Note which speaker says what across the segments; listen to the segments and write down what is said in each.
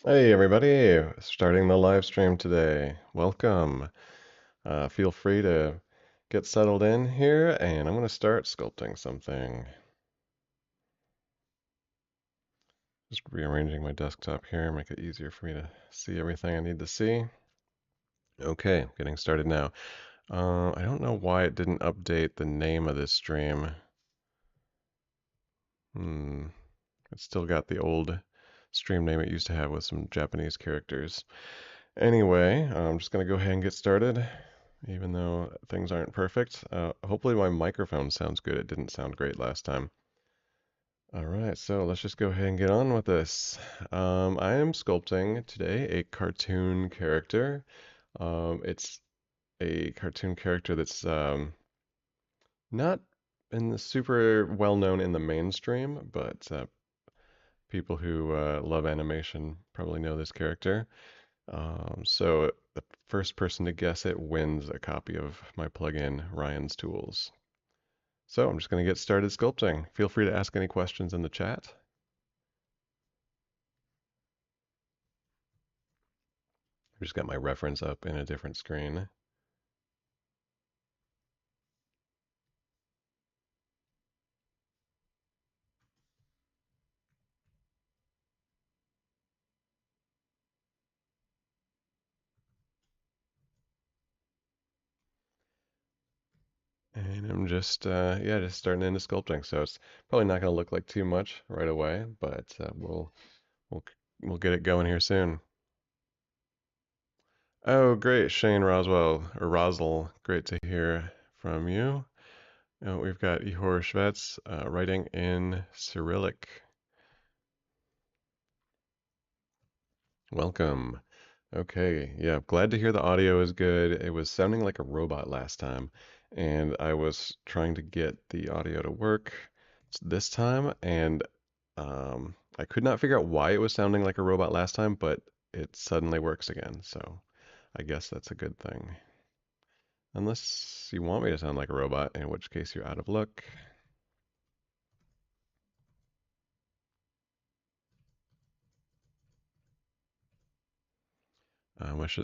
Speaker 1: Hey everybody, starting the live stream today. Welcome. Feel free to get settled in here, and I'm going to start sculpting something. Just rearranging my desktop here, make it easier for me to see everything I need to see. Okay, getting started now. I don't know why it didn't update the name of this stream. It's still got the old stream name it used to have with some Japanese characters. Anyway, I'm just going to go ahead and get started, even though things aren't perfect. Hopefully my microphone sounds good. It didn't sound great last time. All right, so let's just go ahead and get on with this. I am sculpting today a cartoon character. It's a cartoon character that's not in the super well known in the mainstream, but people who love animation probably know this character. So the first person to guess it wins a copy of my plugin, Ryan's Tools. So I'm just going to get started sculpting. Feel free to ask any questions in the chat. I just got my reference up in a different screen. And I'm just, yeah, just starting into sculpting. So it's probably not going to look like too much right away, but we'll, we'll get it going here soon. Oh, great, Shane Roswell, or Rosal, great to hear from you. We've got Ihor Shvets writing in Cyrillic. Welcome. Okay, yeah, glad to hear the audio is good. It was sounding like a robot last time, and I was trying to get the audio to work this time, and I could not figure out why it was sounding like a robot last time, but it suddenly works again, so I guess that's a good thing. Unless you want me to sound like a robot, in which case you're out of luck.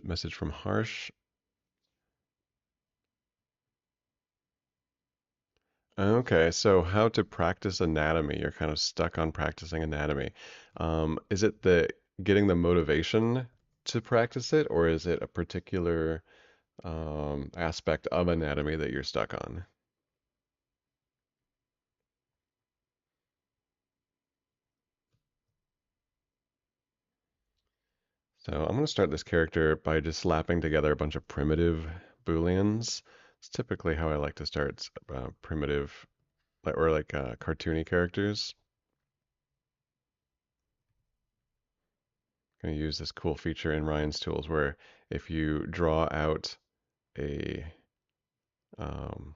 Speaker 1: Message from Harsh. Okay, so how to practice anatomy? You're kind of stuck on practicing anatomy. Is it the getting the motivation to practice it, or is it a particular aspect of anatomy that you're stuck on? So I'm going to start this character by just slapping together a bunch of primitive Booleans. It's typically how I like to start primitive or like cartoony characters. I'm going to use this cool feature in Ryan's tools where if you draw out a um,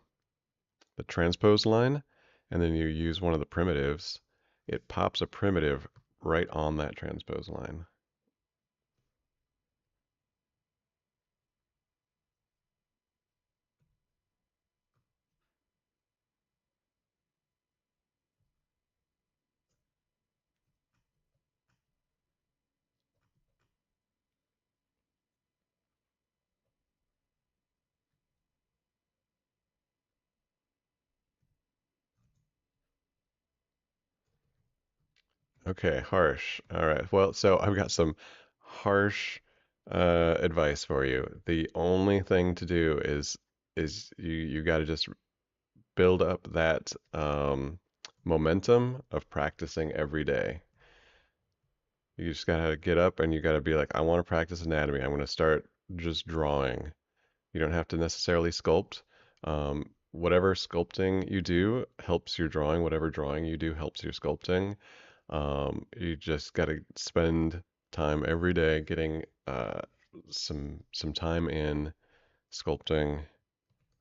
Speaker 1: the transpose line, and then you use one of the primitives, it pops a primitive right on that transpose line. Okay, harsh. All right. Well, so I've got some harsh advice for you. The only thing to do is you got to just build up that momentum of practicing every day. You just gotta get up and you gotta be like, I want to practice anatomy. I'm gonna start just drawing. You don't have to necessarily sculpt. Whatever sculpting you do helps your drawing. Whatever drawing you do helps your sculpting. You just got to spend time every day getting some time in sculpting.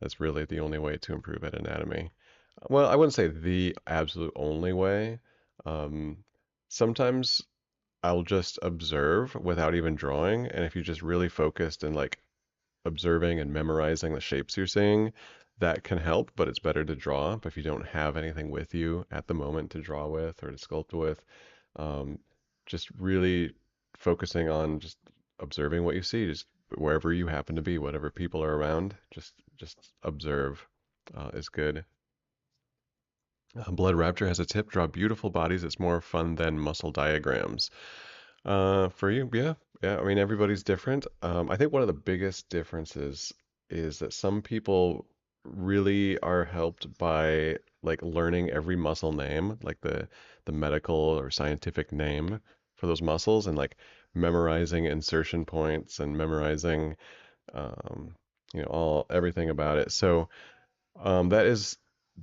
Speaker 1: That's really the only way to improve at anatomy. Well, I wouldn't say the absolute only way. Um, Sometimes I'll just observe without even drawing, and if you just really focused and like observing and memorizing the shapes you're seeing, that can help, but it's better to draw. But if you don't have anything with you at the moment to draw with or to sculpt with, um, just really focusing on just observing what you see, just wherever you happen to be, whatever people are around, just observe is good. Blood Rapture has a tip: draw beautiful bodies. It's more fun than muscle diagrams. For you, yeah, yeah. I mean, everybody's different. I think one of the biggest differences is that some people really are helped by like learning every muscle name, like the medical or scientific name for those muscles, and like memorizing insertion points and memorizing, um, all everything about it. So.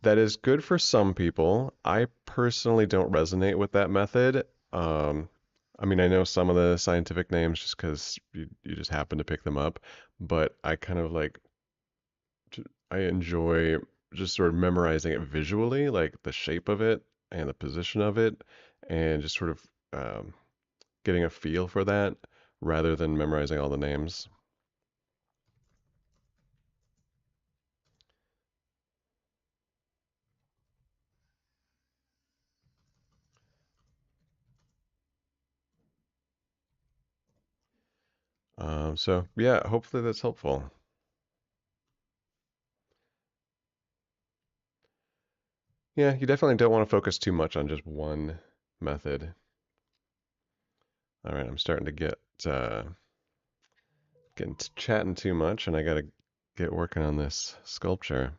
Speaker 1: That is good for some people. I personally don't resonate with that method. Um, I mean, I know some of the scientific names just because you just happen to pick them up, but I kind of like I enjoy just sort of memorizing it visually, like the shape of it and the position of it, and just sort of getting a feel for that rather than memorizing all the names. So yeah, hopefully that's helpful. Yeah, you definitely don't want to focus too much on just one method. All right, I'm starting to getting to chatting too much, and I gotta get working on this sculpture.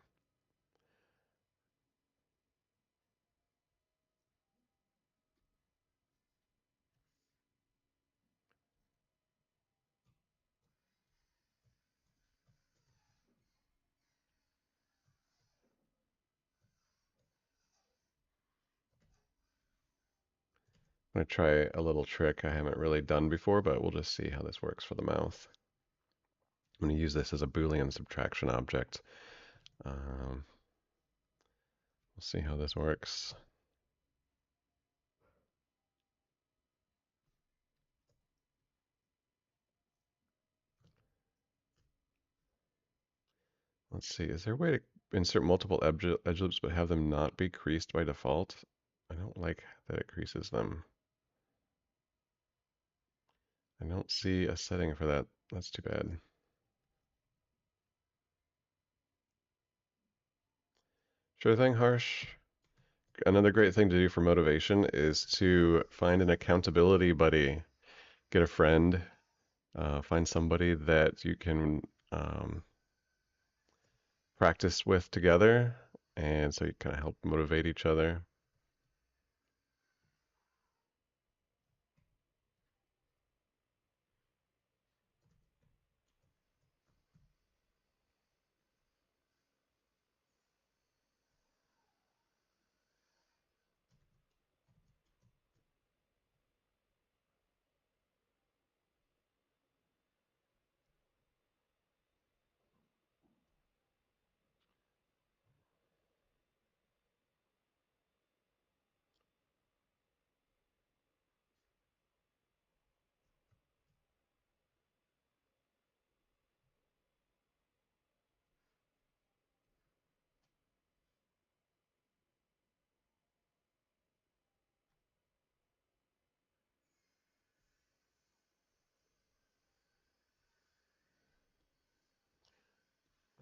Speaker 1: I'm gonna try a little trick I haven't really done before, but we'll just see how this works for the mouth. I'm gonna use this as a Boolean subtraction object. We'll see how this works. Let's see, is there a way to insert multiple edge loops but have them not be creased by default? I don't like that it creases them. I don't see a setting for that. That's too bad. Sure thing, Harsh. Another great thing to do for motivation is to find an accountability buddy. Get a friend, find somebody that you can practice with together, and so you kind of help motivate each other.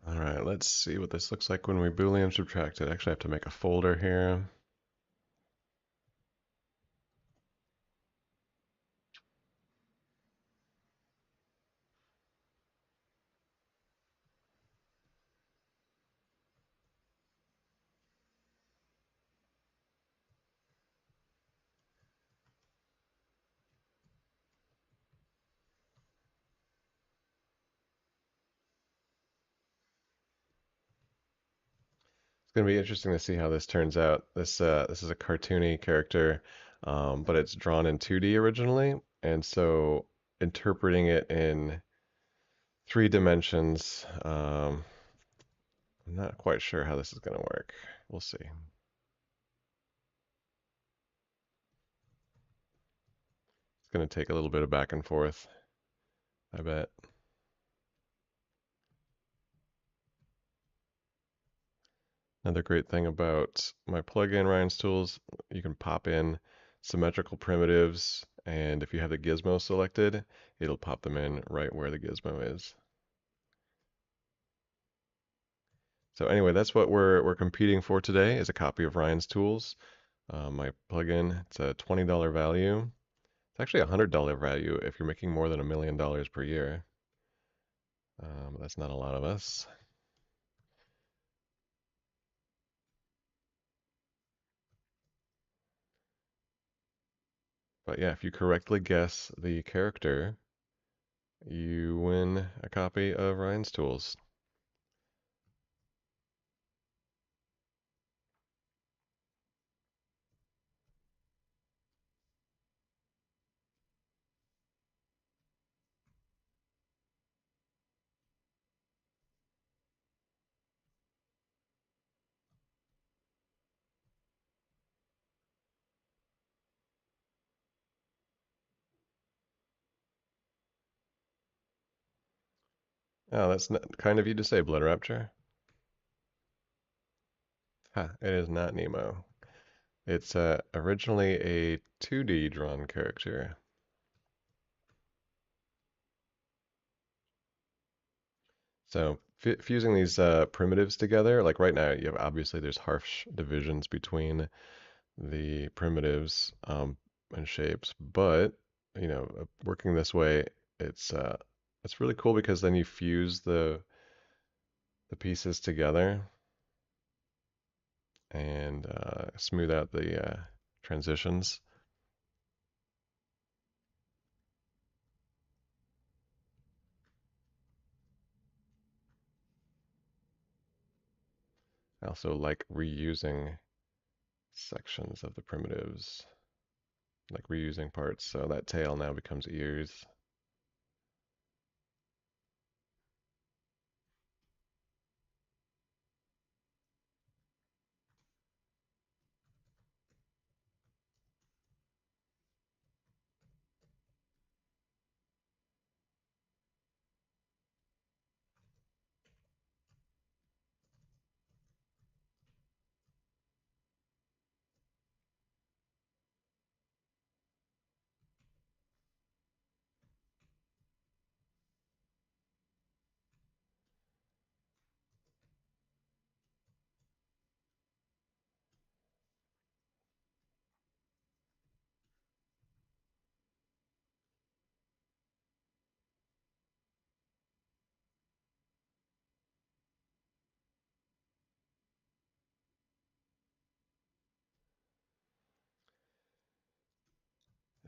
Speaker 1: All right, let's see what this looks like when we Boolean subtract it. Actually, I have to make a folder here. It's gonna be interesting to see how this turns out. This is a cartoony character, but it's drawn in 2D originally, and so interpreting it in 3 dimensions, I'm not quite sure how this is gonna work. We'll see. It's gonna take a little bit of back and forth, I bet. Another great thing about my plugin Ryan's Tools, you can pop in symmetrical primitives And if you have the gizmo selected, it'll pop them in right where the gizmo is. So anyway, that's what we're competing for today is a copy of Ryan's Tools. My plugin, it's a $20 value. It's actually a $100 value if you're making more than $1 million per year. That's not a lot of us. But yeah, if you correctly guess the character, you win a copy of Ryan's Tools. Oh, that's kind of you to say, Blood Rapture. Ha, it is not Nemo. It's originally a 2D drawn character. So fusing these primitives together, like right now, you have obviously there's harsh divisions between the primitives and shapes, but working this way, it's uh, it's really cool because then you fuse the pieces together and smooth out the transitions. I also like reusing sections of the primitives, like reusing parts, so that tail now becomes ears.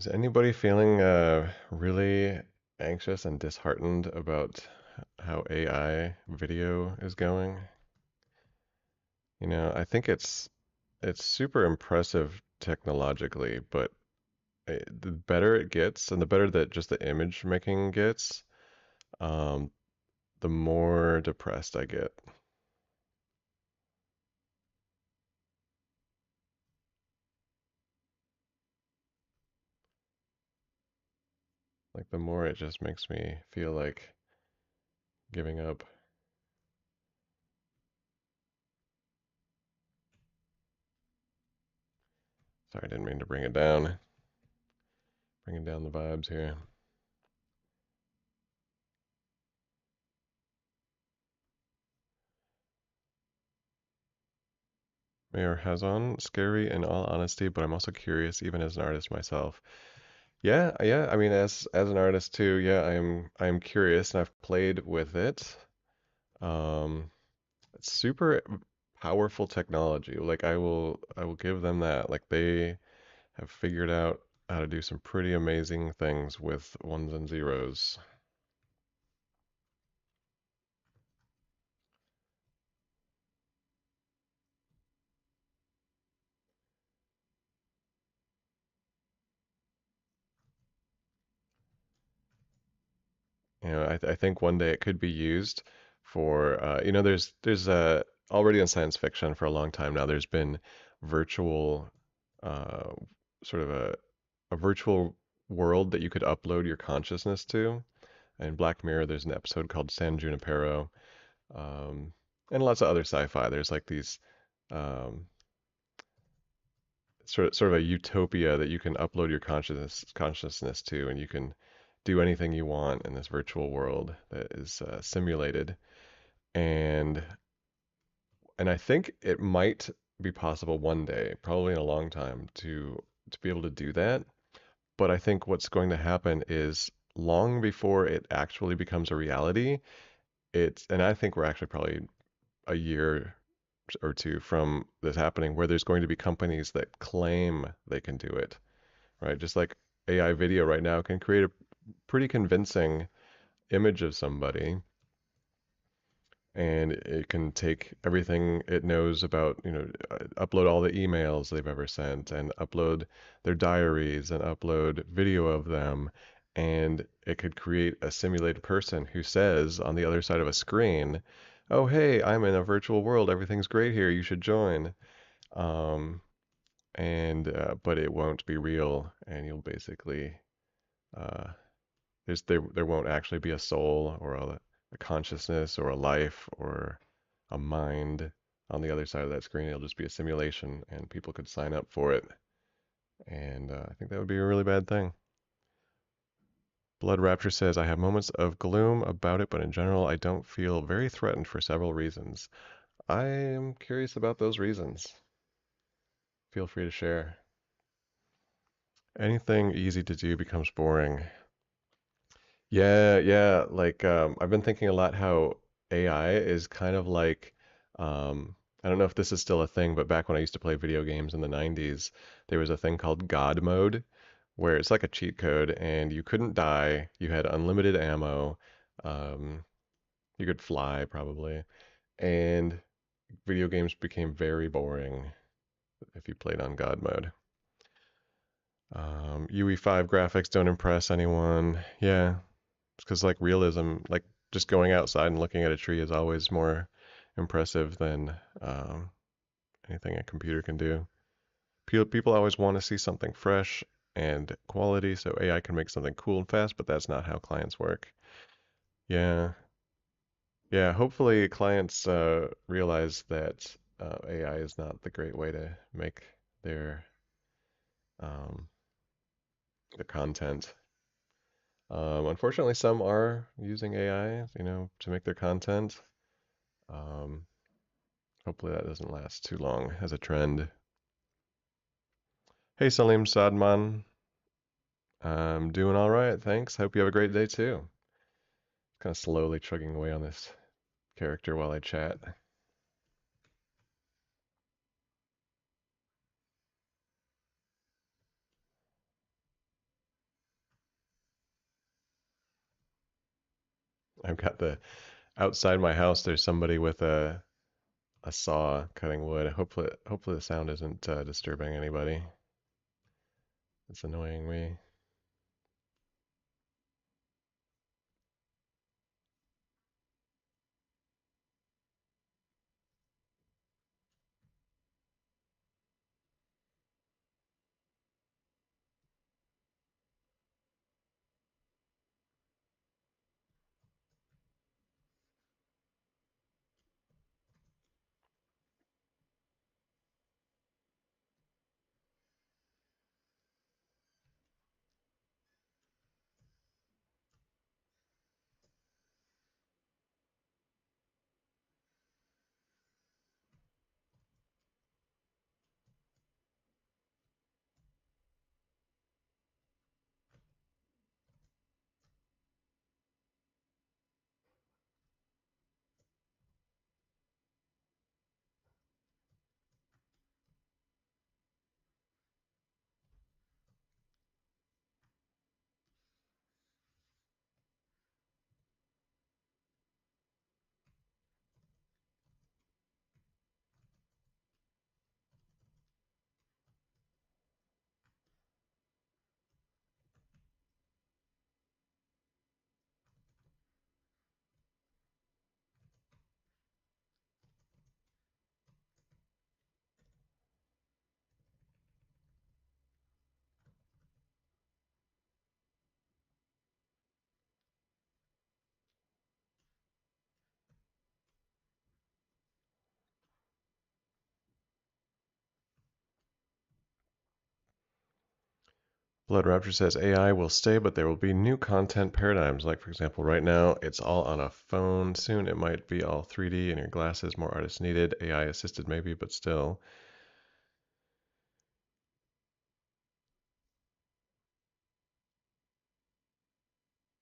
Speaker 1: Is anybody feeling really anxious and disheartened about how AI video is going? I think it's super impressive technologically, but the better it gets, and the better that just the image making gets, um, the more depressed I get. Like the more it just makes me feel like giving up. Sorry, I didn't mean to bring it down. Bringing down the vibes here. Mayor Hazon, scary in all honesty, but I'm also curious even as an artist myself. Yeah, yeah, I mean as an artist too, yeah, I'm curious and I've played with it. Um, it's super powerful technology. Like I will give them that. Like they have figured out how to do some pretty amazing things with ones and zeros. I think one day it could be used for there's already in science fiction for a long time now. There's been virtual uh, sort of a virtual world that you could upload your consciousness to. In Black Mirror, there's an episode called San Junipero, um, and lots of other sci-fi. There's like these um, sort of a utopia that you can upload your consciousness to, and you can do anything you want in this virtual world that is simulated. And I think it might be possible one day, probably in a long time, to be able to do that. But I think what's going to happen is long before it actually becomes a reality, and I think we're actually probably a year or two from this happening where there's going to be companies that claim they can do it, right? Just like AI video right now can create a pretty convincing image of somebody, and it can take everything it knows about, upload all the emails they've ever sent and upload their diaries and upload video of them. And it could create a simulated person who says on the other side of a screen, "Oh, hey, I'm in a virtual world. Everything's great here. You should join." Um, and but it won't be real, and you'll basically uh, there won't actually be a soul or a consciousness or a life or a mind on the other side of that screen. It'll just be a simulation, and people could sign up for it. And I think that would be a really bad thing. Blood Rapture says, I have moments of gloom about it, but in general, I don't feel very threatened for several reasons. I am curious about those reasons. Feel free to share. Anything easy to do becomes boring. Yeah, yeah. Like I've been thinking a lot how AI is kind of like I don't know if this is still a thing, but back when I used to play video games in the 90s, there was a thing called God mode where it's like a cheat code and you couldn't die, you had unlimited ammo, um, you could fly probably, and video games became very boring if you played on God mode. UE5 graphics don't impress anyone. Yeah, because like realism, like just going outside and looking at a tree is always more impressive than anything a computer can do. People always want to see something fresh and quality, so AI can make something cool and fast, but that's not how clients work. Yeah, yeah. Hopefully, clients realize that AI is not the great way to make their um, the content. Unfortunately, some are using AI, to make their content. Um, Hopefully that doesn't last too long as a trend. Hey Salim Sadman, I'm doing all right, thanks. Hope you have a great day too. Kind of slowly chugging away on this character while I chat. I've got the outside my house. There's somebody with a saw cutting wood. Hopefully the sound isn't disturbing anybody. It's annoying me. Blood Rapture says AI will stay, but there will be new content paradigms. Like, for example, right now it's all on a phone. Soon it might be all 3D and your glasses, more artists needed. AI assisted, maybe, but still.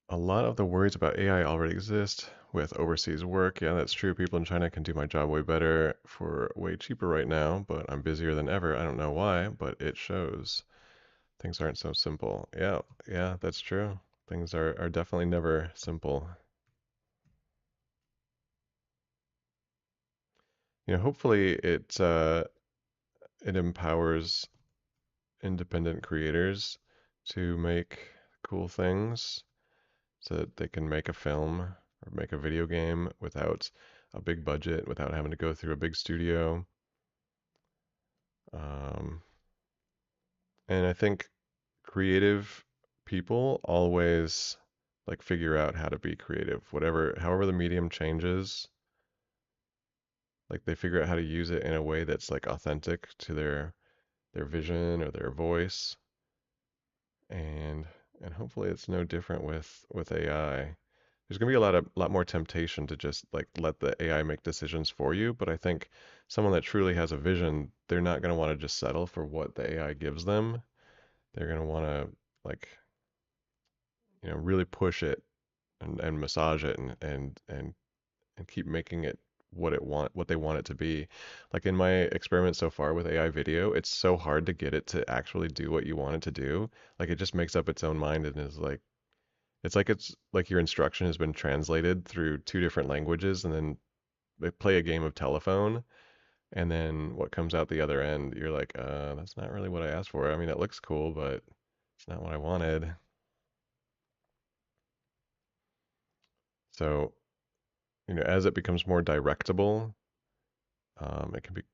Speaker 1: A lot of the worries about AI already exist with overseas work. Yeah, that's true. People in China can do my job way better for way cheaper right now, but I'm busier than ever. I don't know why, but it shows. Things aren't so simple. Yeah, yeah, that's true. Things are definitely never simple. Hopefully it empowers independent creators to make cool things so that they can make a film or make a video game without a big budget, without having to go through a big studio. Um, and I think creative people always like figure out how to be creative, however the medium changes, like they figure out how to use it in a way that's like authentic to their vision or their voice. And and hopefully it's no different with AI. There's gonna be a lot more temptation to just like let the AI make decisions for you, but I think someone that truly has a vision, they're not gonna want to just settle for what the AI gives them. They're gonna want to like, really push it and massage it and keep making it what they want it to be. Like in my experiment so far with AI video, it's so hard to get it to actually do what you want it to do. Like it just makes up its own mind and is like it's like your instruction has been translated through two different languages and then they play a game of telephone and then what comes out the other end, you're like, that's not really what I asked for. I mean, it looks cool, but it's not what I wanted. So, as it becomes more directable,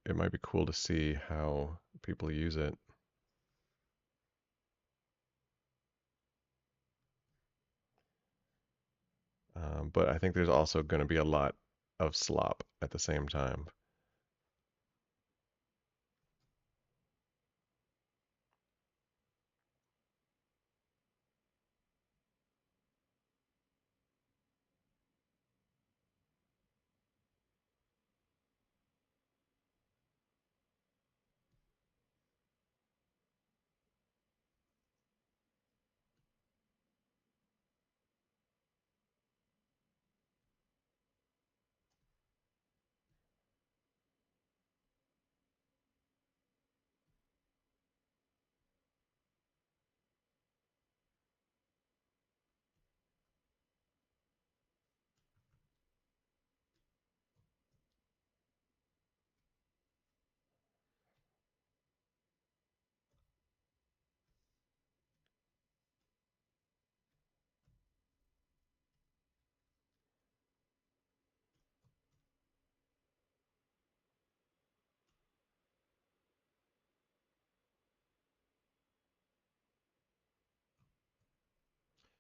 Speaker 1: it might be cool to see how people use it. But I think there's also going to be a lot of slop at the same time.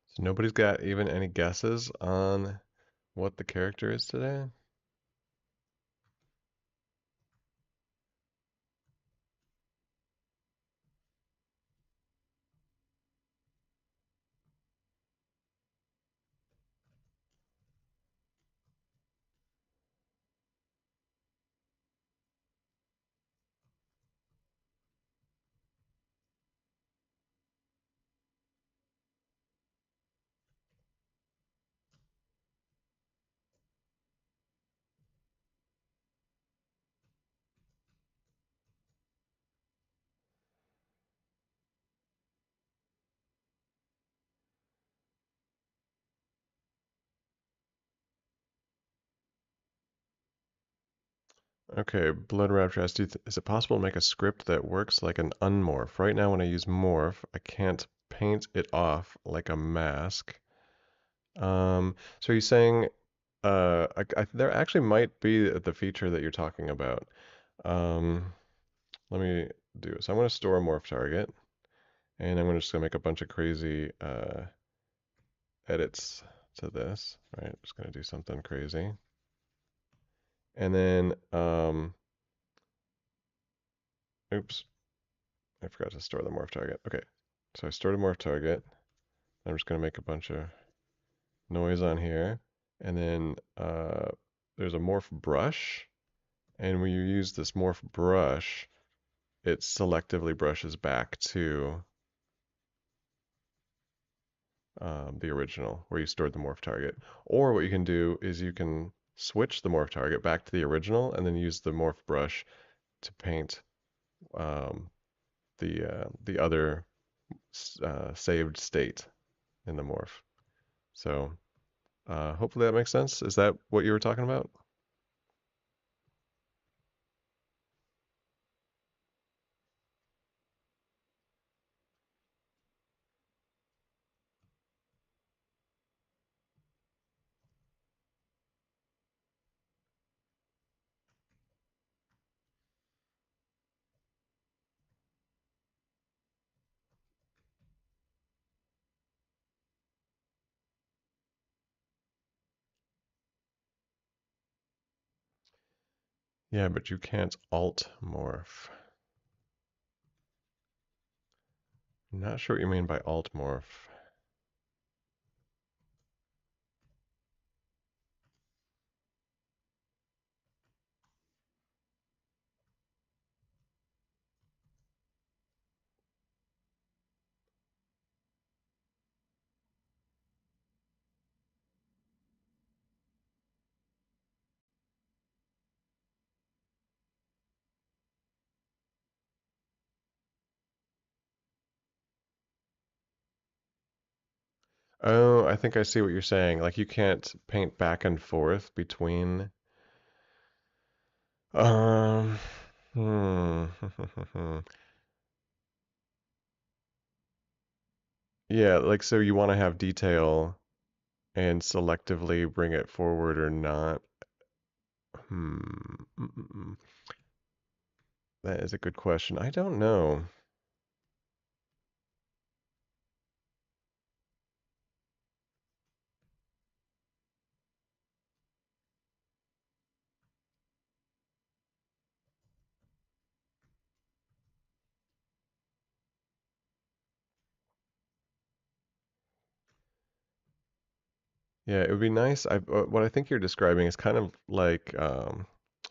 Speaker 1: So nobody's got even any guesses on what the character is today? Okay, Blood Rapture asks, is it possible to make a script that works like an unmorph? Right now when I use morph, I can't paint it off like a mask. So you're saying there actually might be the feature that you're talking about. Um, Let me do it. So I'm going to store a morph target, and I'm just going to make a bunch of crazy edits to this. Right, just going to do something crazy, and then oops, I forgot to store the morph target. Okay, So I stored a morph target. I'm just going to make a bunch of noise on here. And then there's a morph brush. And when you use this morph brush, it selectively brushes back to the original where you stored the morph target. Or what you can do is you can switch the morph target back to the original and then use the morph brush to paint um, the other saved state in the morph. So hopefully that makes sense. Is that what you were talking about? Yeah, but you can't alt morph. I'm not sure what you mean by alt morph. Oh, I think I see what you're saying. Like you can't paint back and forth between. Um, hmm. Yeah, like so you want to have detail and selectively bring it forward or not. Hmm. That is a good question. I don't know. Yeah, it would be nice. What I think you're describing is kind of like,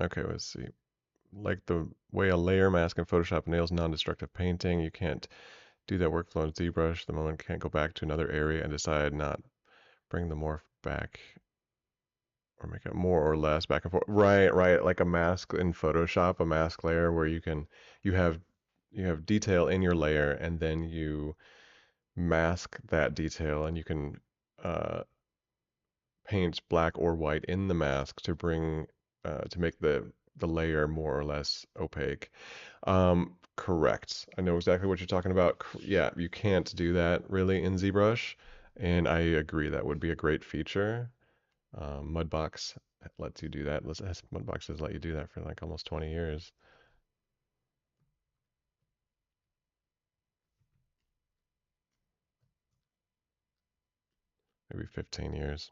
Speaker 1: okay, let's see, like the way a layer mask in Photoshop enables non-destructive painting. You can't do that workflow in ZBrush. The moment can't go back to another area and decide not bring the morph back or make it more or less back and forth. Right, right. Like a mask in Photoshop, a mask layer where you have you have detail in your layer and then you mask that detail and you can uh, paint black or white in the mask to bring to make the layer more or less opaque. Correct. I know exactly what you're talking about. Yeah, you can't do that really in ZBrush, and I agree that would be a great feature. Mudbox lets you do that. Mudbox has let you do that for like almost 20 years, maybe 15 years.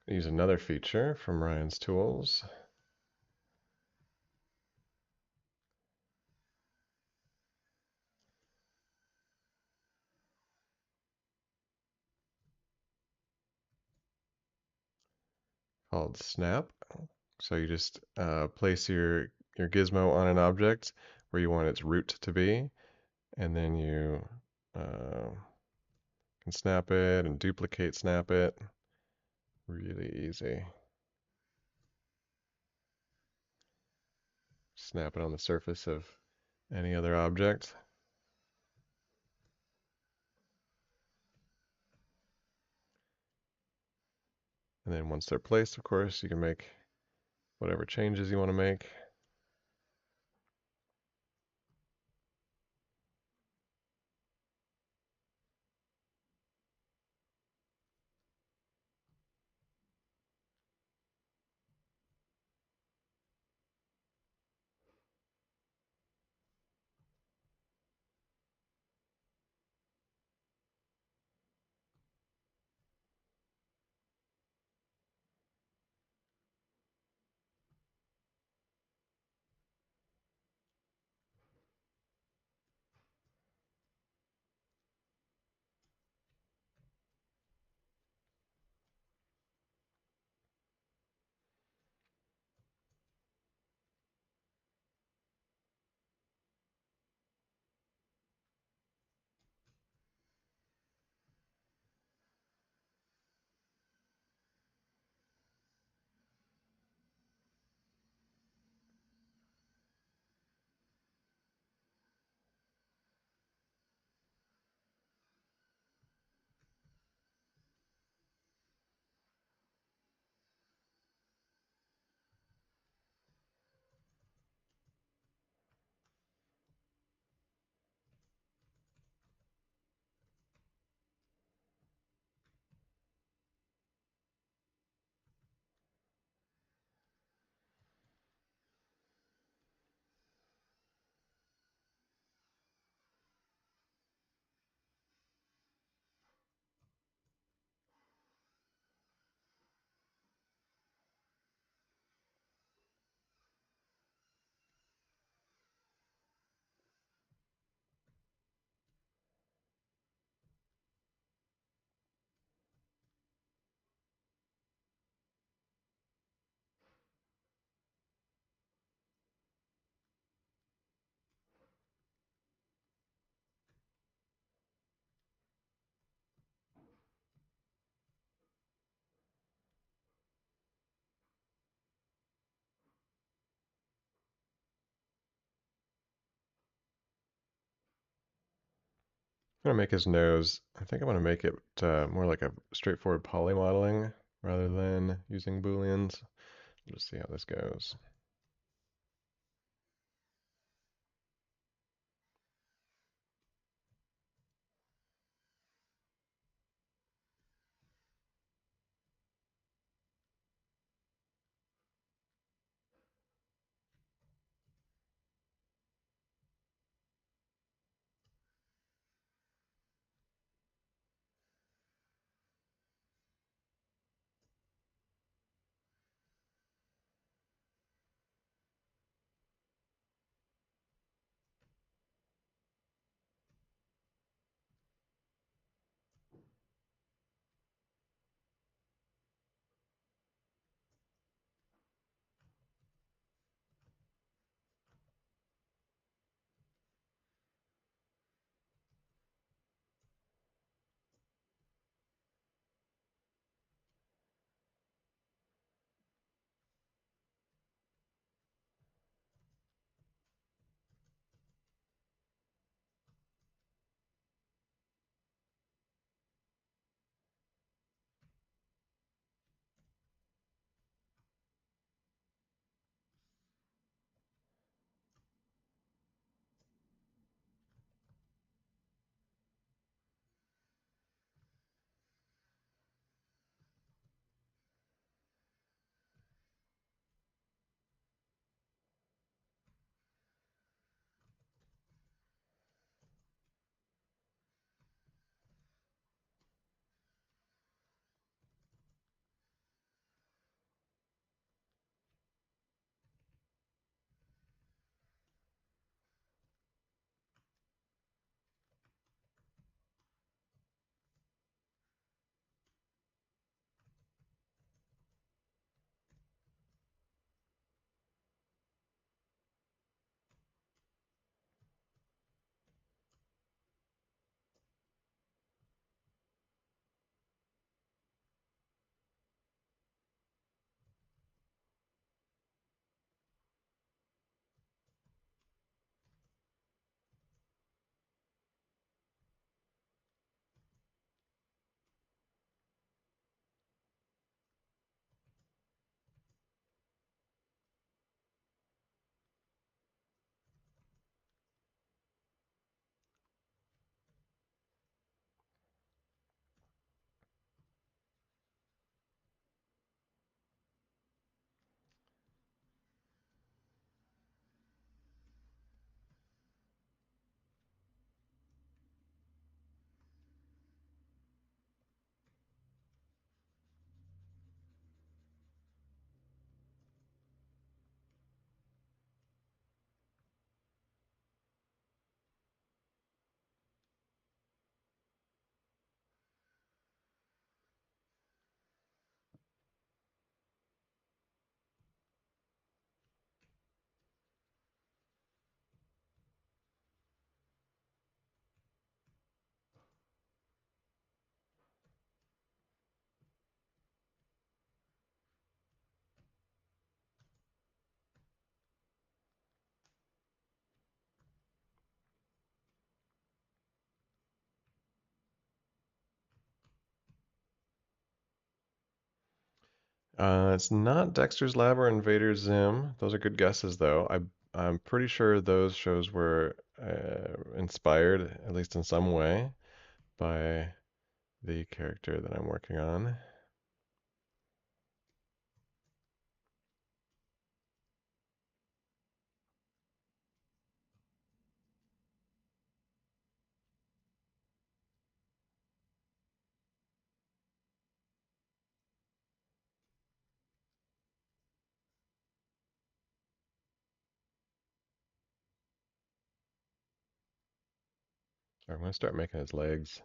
Speaker 1: use another feature from Ryan's tools called snap. So you just place your gizmo on an object where you want its root to be, and then you uh, can snap it and duplicate snap it. Really easy. Snap it on the surface of any other object. And then once they're placed, of course, you can make whatever changes you want to make. I'm gonna make his nose. I think I want to make it more like a straightforward poly modeling rather than using booleans. We'll just see how this goes. It's not Dexter's Lab or Invader Zim. Those are good guesses, though. I'm pretty sure those shows were inspired, at least in some way, by the character that I'm working on. So I'm gonna start making his legs.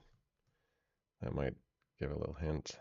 Speaker 1: That might give a little hint.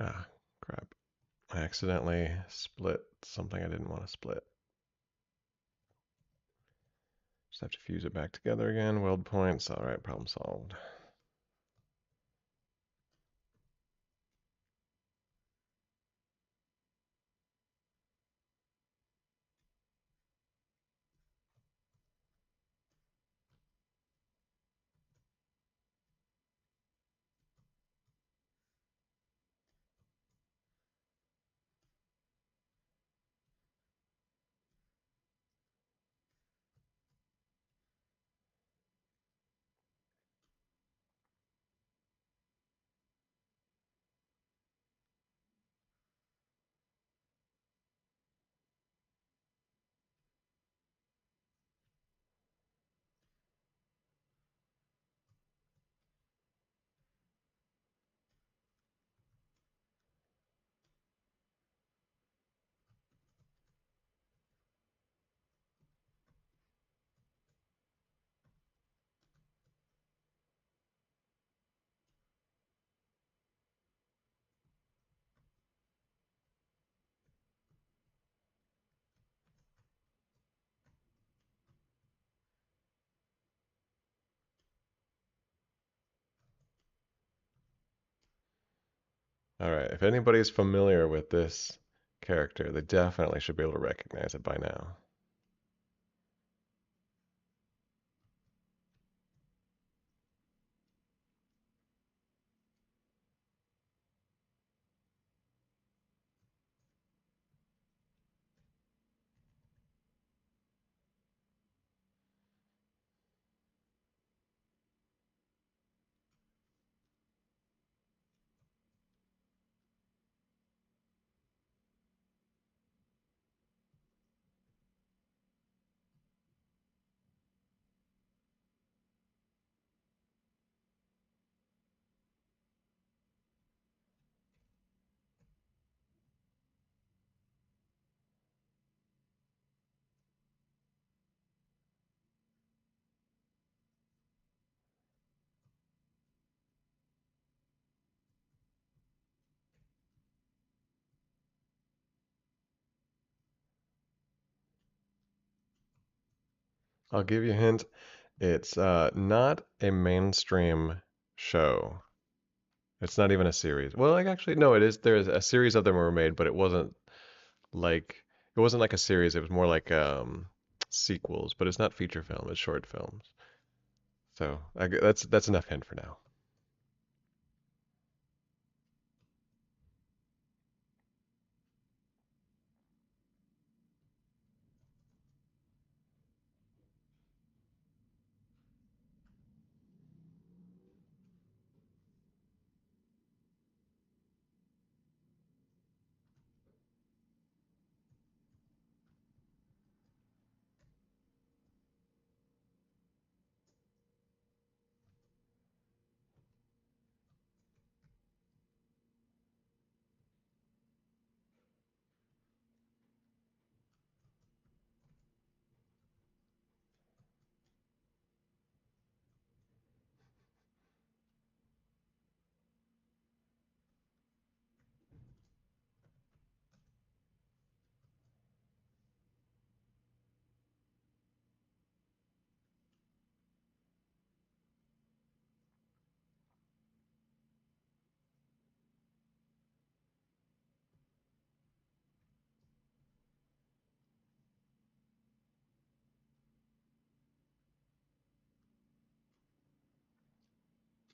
Speaker 1: Ah, crap. I accidentally split something I didn't want to split. Just have to fuse it back together again. Weld points. All right, problem solved. All right, if anybody's familiar with this character, they definitely should be able to recognize it by now. I'll give you a hint. It's not a mainstream show. It's not even a series. Well, like actually, no, it is. There's a series of them were made, but like it wasn't like a series. It was more like sequels. But it's not feature film. It's short films. So that's enough hint for now.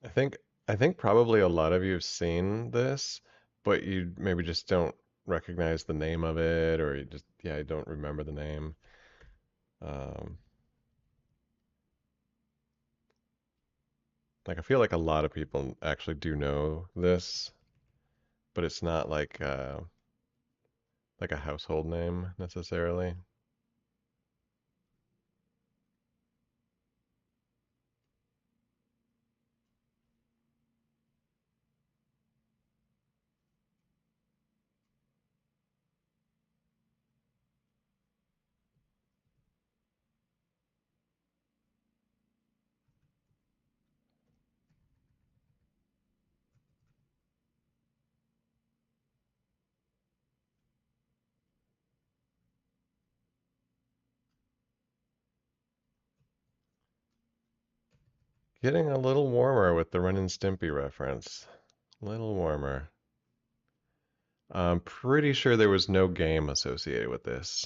Speaker 1: I think I think probably a lot of you have seen this, but you maybe just don't recognize the name of it, or you just yeah, you don't remember the name. Um, like I feel like a lot of people actually do know this, but it's not like a household name necessarily. Getting a little warmer with the Ren and Stimpy reference. A little warmer. I'm pretty sure there was no game associated with this.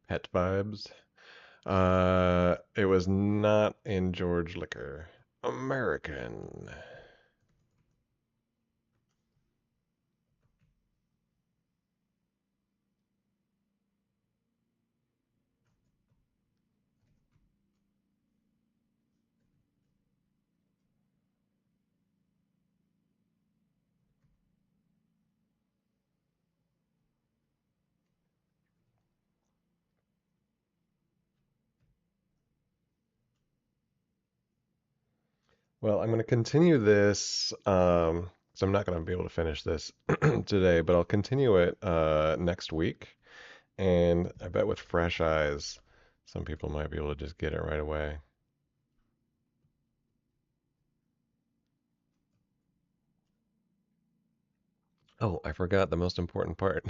Speaker 1: Pet vibes. It was not in George Liquor. American. Well, I'm going to continue this. So I'm not going to be able to finish this today, but I'll continue it next week. And I bet with fresh eyes, some people might be able to just get it right away. Oh, I forgot the most important part.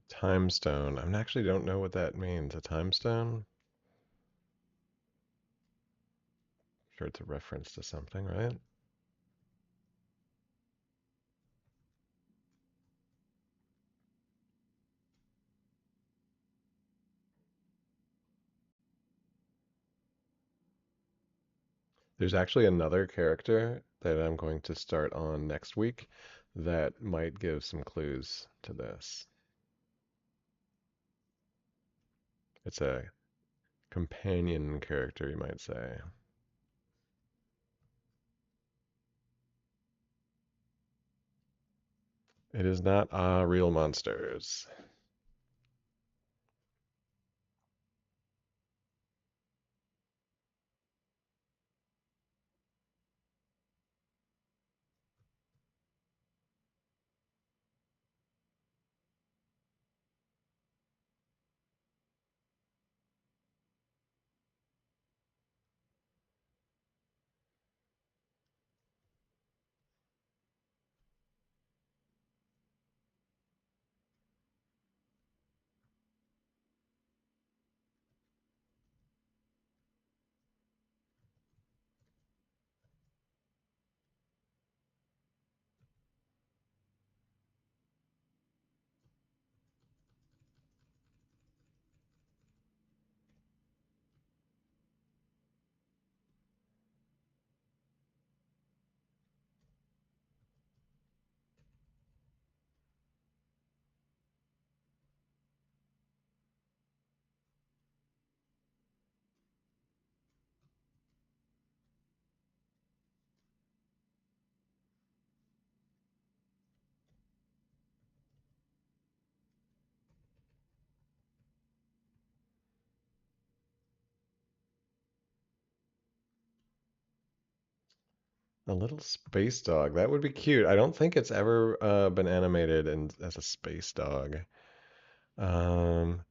Speaker 1: Time stone. I actually don't know what that means. A time stone? Sure, it's a reference to something, right? There's actually another character that I'm going to start on next week that might give some clues to this. It's a companion character, you might say. It is not real monsters. A little space dog. That would be cute. I don't think it's ever been animated as a space dog. Um,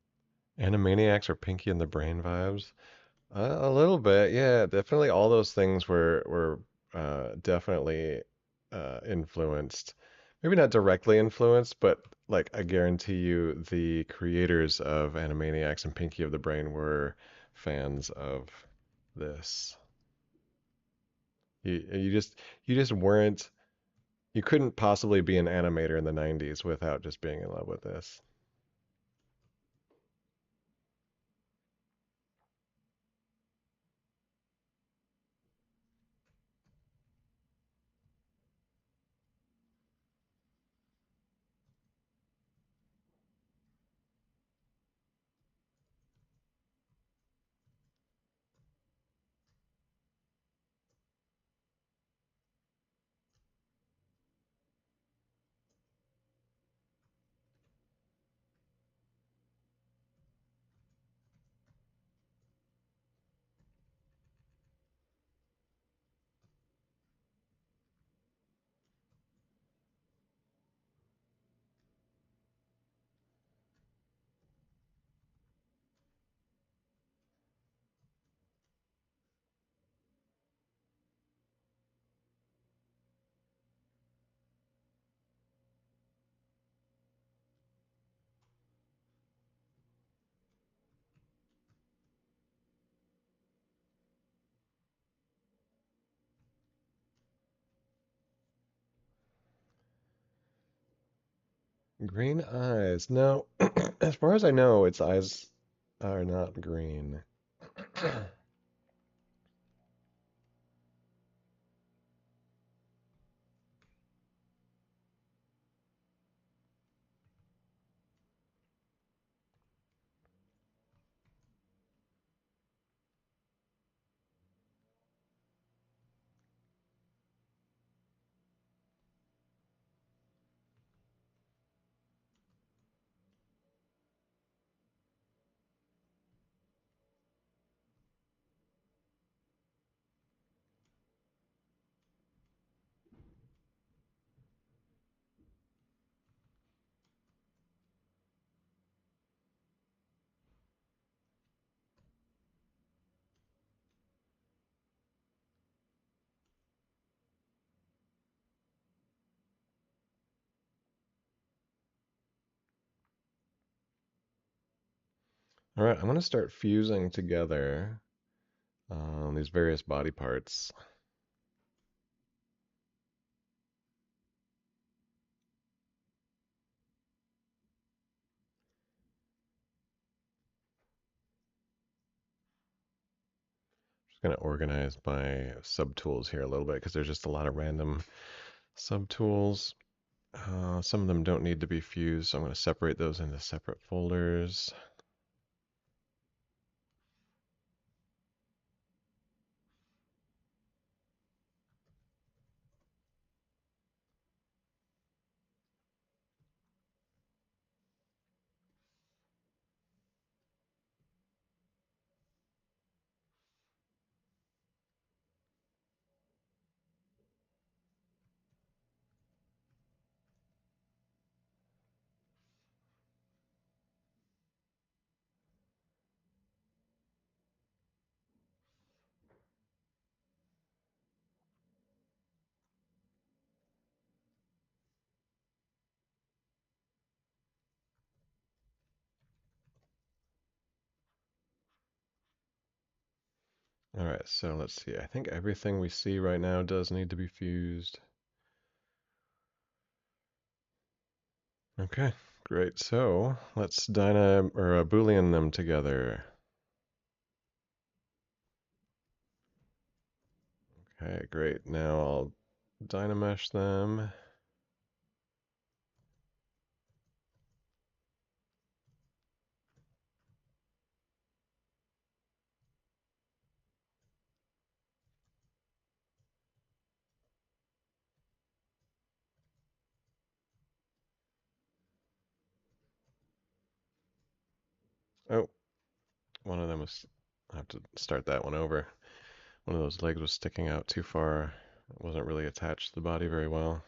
Speaker 1: Animaniacs or Pinky and the Brain vibes. A little bit, yeah. Definitely, all those things were definitely influenced. Maybe not directly influenced, but like I guarantee you, the creators of Animaniacs and Pinky of the Brain were fans of this. You just weren't. You couldn't possibly be an animator in the 90s without just being in love with this. Green eyes. No, as far as I know, its eyes are not green. All right, I'm going to start fusing together these various body parts. Just going to organize my subtools here a little bit because there's just a lot of random subtools. Some of them don't need to be fused, so I'm going to separate those into separate folders. All right, so let's see. I think everything we see right now does need to be fused. Okay, great. So let's Boolean them together. Okay, great. Now I'll Dynamesh them. Oh, one of them was, I have to start that one over. One of those legs was sticking out too far. It wasn't really attached to the body very well.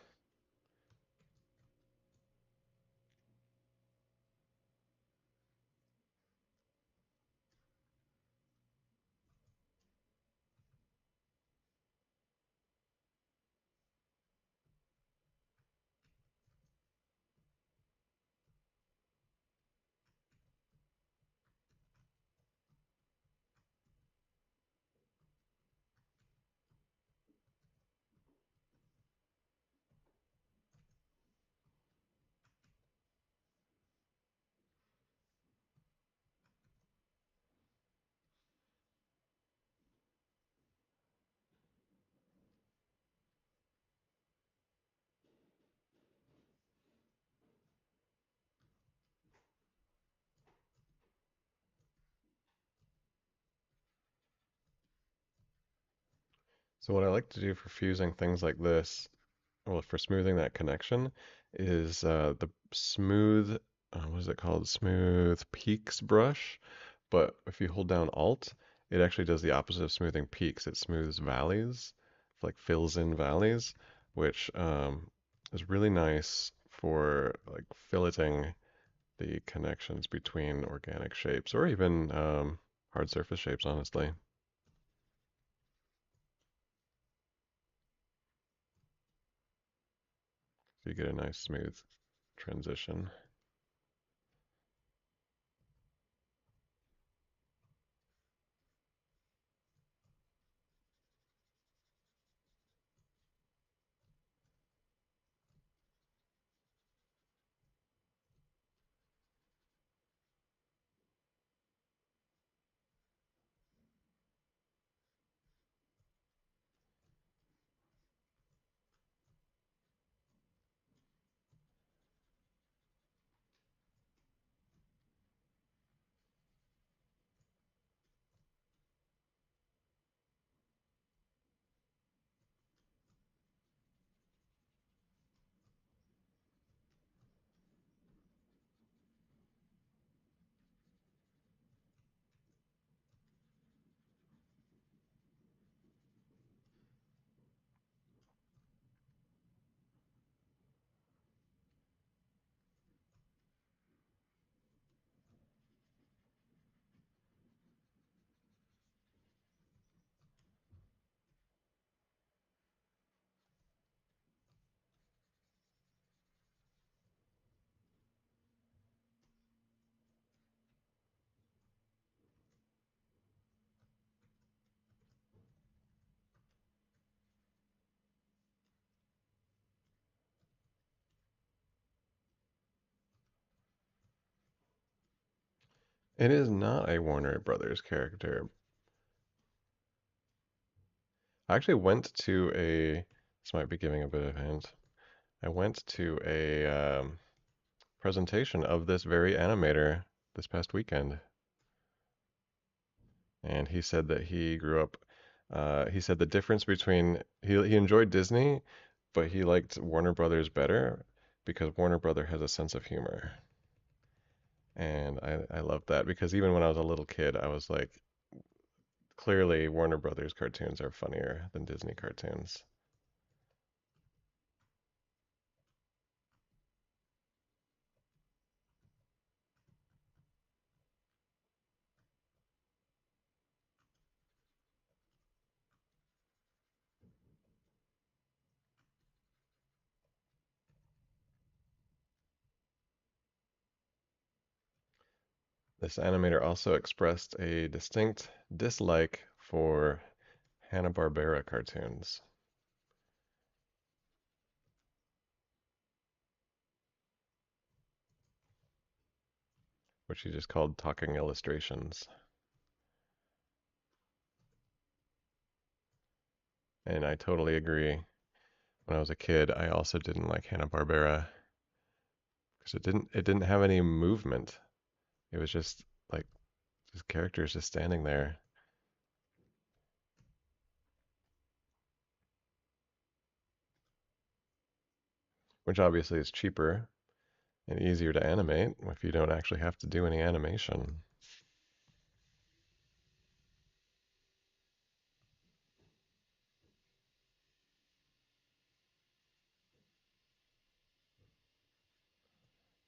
Speaker 1: So what I like to do for fusing things like this, well, for smoothing that connection, is the smooth, what is it called? Smooth peaks brush. But if you hold down Alt, it actually does the opposite of smoothing peaks. It smooths valleys, like fills in valleys, which is really nice for like filleting the connections between organic shapes or even hard surface shapes, honestly. So you get a nice smooth transition. It is not a Warner Brothers character. I actually went to a, this might be giving a bit of a hint. I went to a presentation of this very animator this past weekend, and he said that he grew up. He said the difference between he enjoyed Disney, but he liked Warner Brothers better because Warner Brother has a sense of humor, and I love that because even when I was a little kid, I was like, clearly Warner Brothers cartoons are funnier than Disney cartoons. This animator also expressed a distinct dislike for Hanna-Barbera cartoons, which he just called talking illustrations. And I totally agree. When I was a kid, I also didn't like Hanna-Barbera because it didn't have any movement. It was like just characters just standing there, which obviously is cheaper and easier to animate if you don't actually have to do any animation.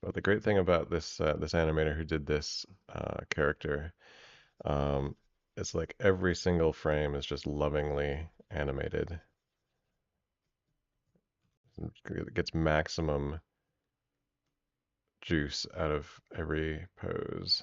Speaker 1: But the great thing about this animator who did this character, um, it's like every single frame is just lovingly animated. It gets maximum juice out of every pose.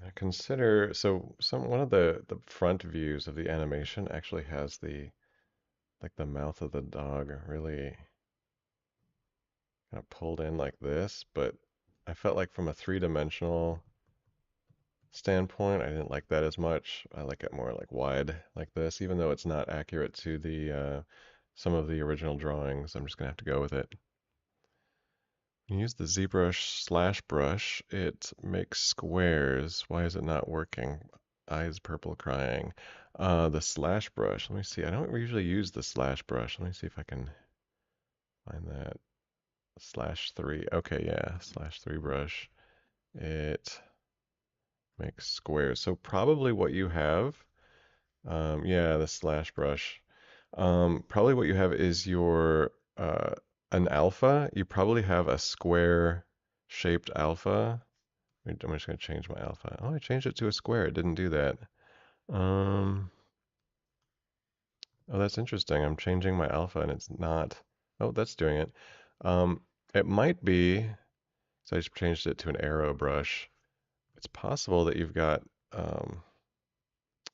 Speaker 1: I consider so one of the front views of the animation actually has the mouth of the dog really kind of pulled in like this, but I felt like from a three-dimensional standpoint, I didn't like that as much. I like it more like wide like this, even though it's not accurate to the some of the original drawings. I'm just gonna have to go with it. Use the ZBrush slash brush. It makes squares. Why is it not working? Eyes purple crying. The slash brush. Let me see. I don't usually use the slash brush. Let me see if I can find that. Slash three. Okay, yeah. Slash three brush. It makes squares. So probably what you have, yeah, the slash brush. Probably what you have is your an alpha. You probably have a square shaped alpha. I'm just gonna change my alpha. Oh, I changed it to a square. It didn't do that. Um, oh, that's interesting. I'm changing my alpha and it's not. Oh, that's doing it. Um, it might be. So I just changed it to an arrow brush. It's possible that you've got um,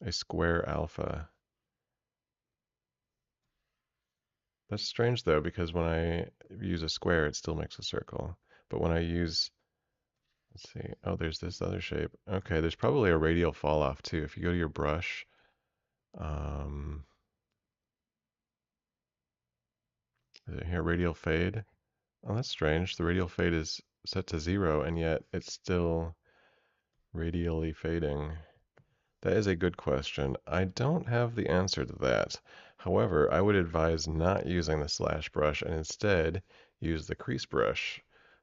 Speaker 1: a square alpha. That's strange though, because when I use a square, it still makes a circle. But when I use Let's see. Oh, there's this other shape. Okay, there's probably a radial fall off too. If you go to your brush, um, is it here radial fade? Oh, that's strange. The radial fade is set to 0 and yet it's still radially fading. That is a good question. I don't have the answer to that. However, I would advise not using the slash brush and instead use the crease brush,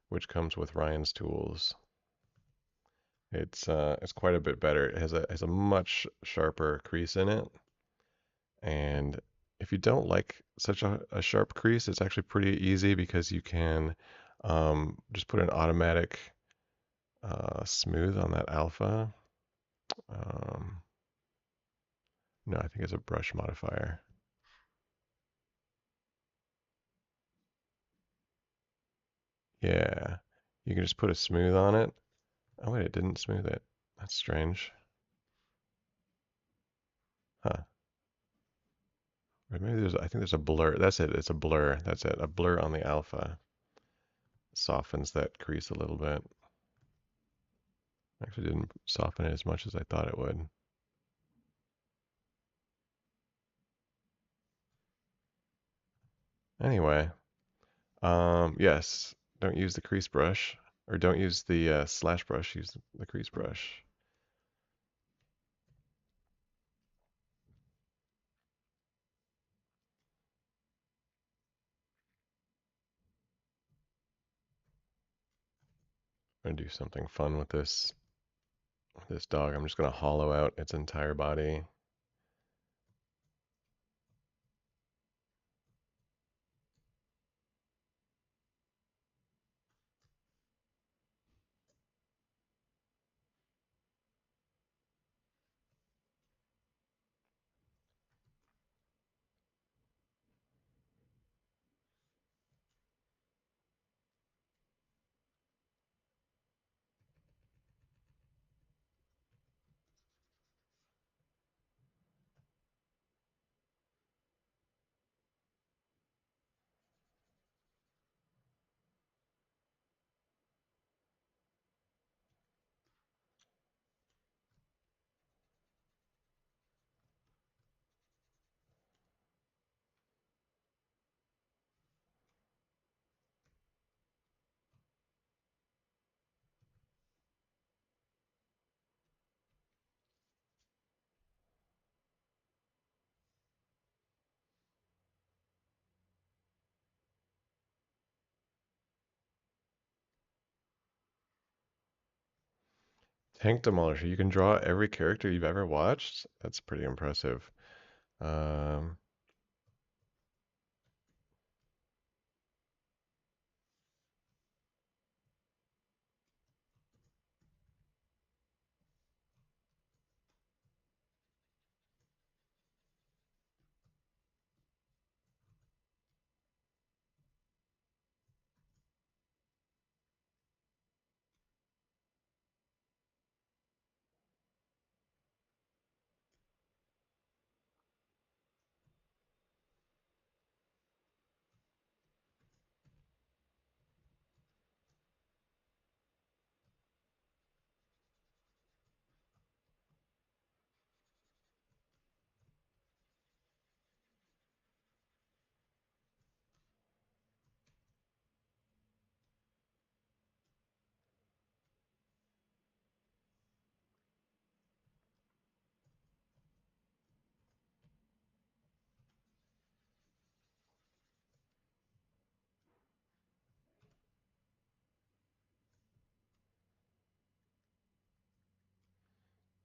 Speaker 1: which comes with Ryan's tools. It's quite a bit better. It has a much sharper crease in it, and if you don't like such a sharp crease, it's actually pretty easy because you can just put an automatic smooth on that alpha. Um, no, I think it's a brush modifier. Yeah, you can just put a smooth on it. Oh wait, it didn't smooth it. That's strange. Huh. Or maybe I think there's a blur. That's it. It's a blur. That's it. A blur on the alpha softens that crease a little bit. Actually didn't soften it as much as I thought it would. Anyway, yes, don't use the crease brush, or don't use the slash brush, use the crease brush. I'm gonna do something fun with this dog. I'm just gonna hollow out its entire body. Tank Demolisher. You can draw every character you've ever watched. That's pretty impressive. Um,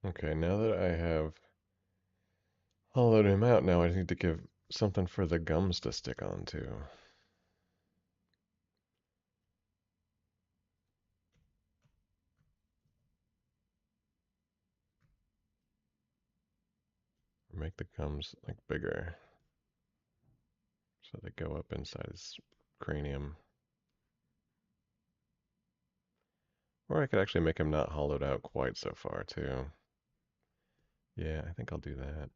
Speaker 1: okay, now that I have hollowed him out, now I need to give something for the gums to stick onto. Make the gums like bigger so they go up inside his cranium. Or I could actually make him not hollowed out quite so far too. Yeah, I think I'll do that.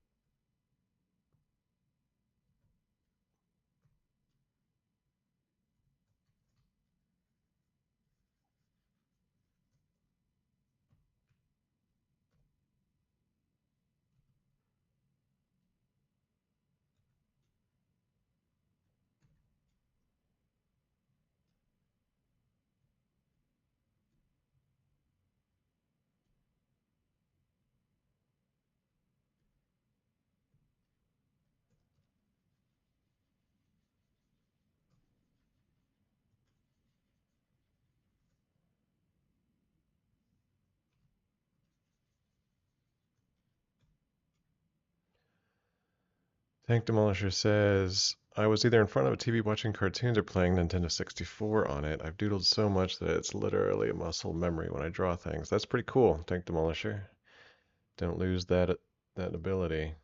Speaker 1: Tank Demolisher says, I was either in front of a TV watching cartoons or playing Nintendo 64 on it. I've doodled so much that it's literally a muscle memory when I draw things. That's pretty cool, Tank Demolisher. Don't lose that ability.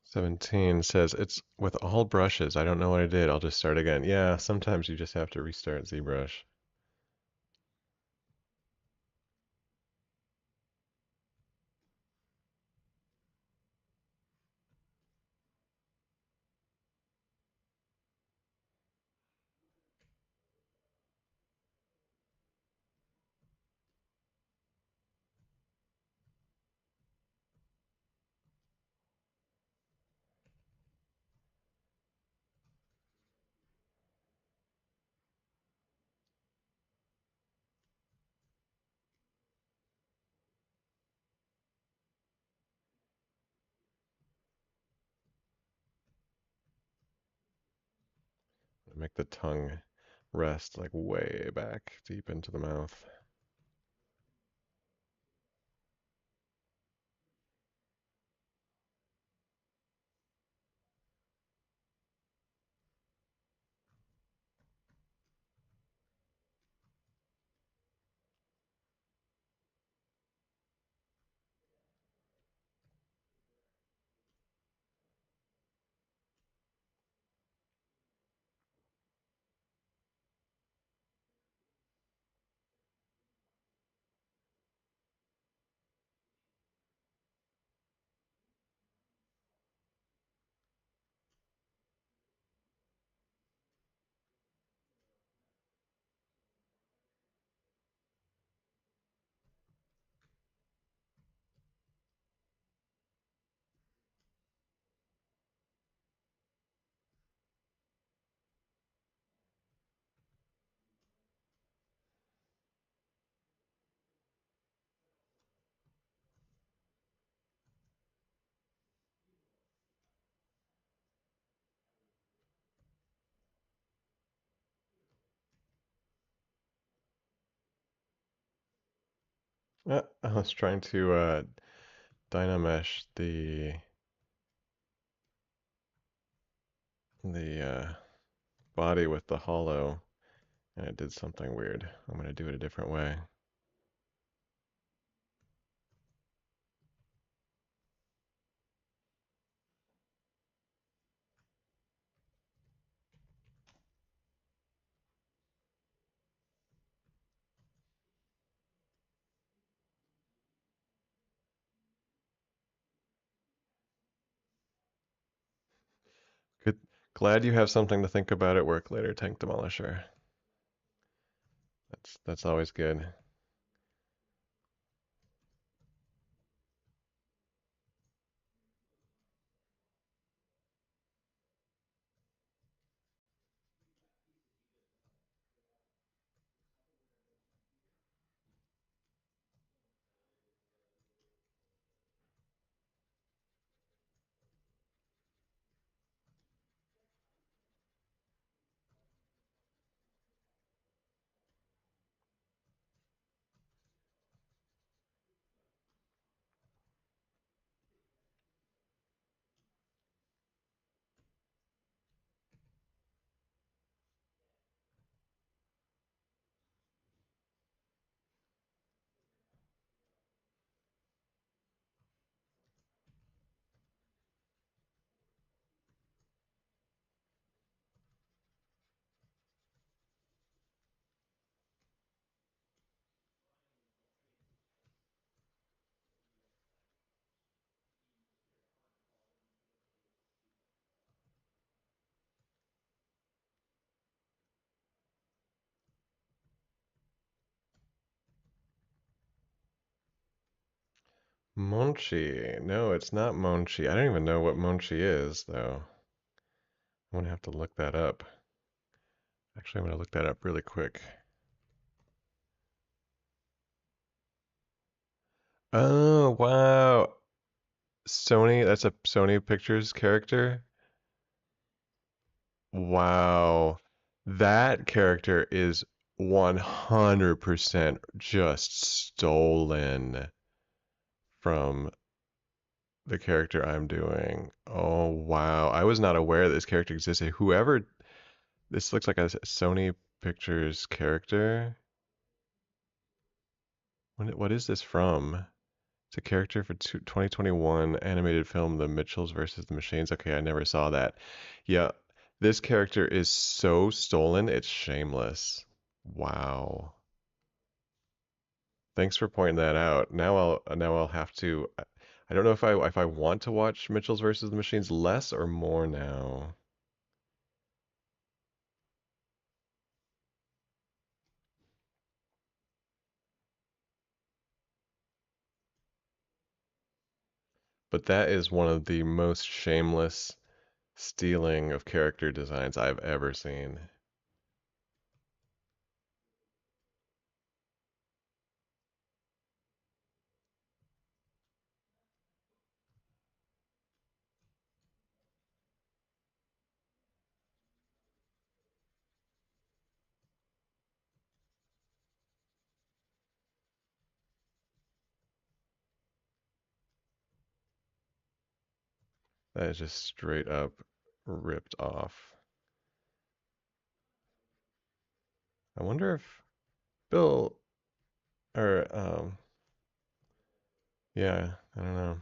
Speaker 1: 17 says, it's with all brushes. I don't know what I did. I'll just start again. Yeah, sometimes you just have to restart ZBrush. Make the tongue rest like way back deep into the mouth. I was trying to dynamesh the body with the hollow, and it did something weird. I'm gonna do it a different way. Good. Glad you have something to think about at work later, Tank Demolisher. That's always good. Monchi. No, it's not Monchi. I don't even know what Monchi is, though. I'm gonna have to look that up. Actually, I'm gonna look that up really quick. Oh, wow. Sony, that's a Sony Pictures character? Wow. That character is 100% just stolen from the character I'm doing. Oh, wow. I was not aware this character existed. Whoever, this looks like a Sony Pictures character. What is this from? It's a character for 2021 animated film The Mitchells versus the Machines. Okay, I never saw that. Yeah, this character is so stolen, it's shameless. Wow. Thanks for pointing that out. Now I'll have to I don't know if I want to watch Mitchells versus the Machines less or more now. But that is one of the most shameless stealing of character designs I've ever seen. That is just straight up ripped off. I wonder if Bill or yeah, I don't know.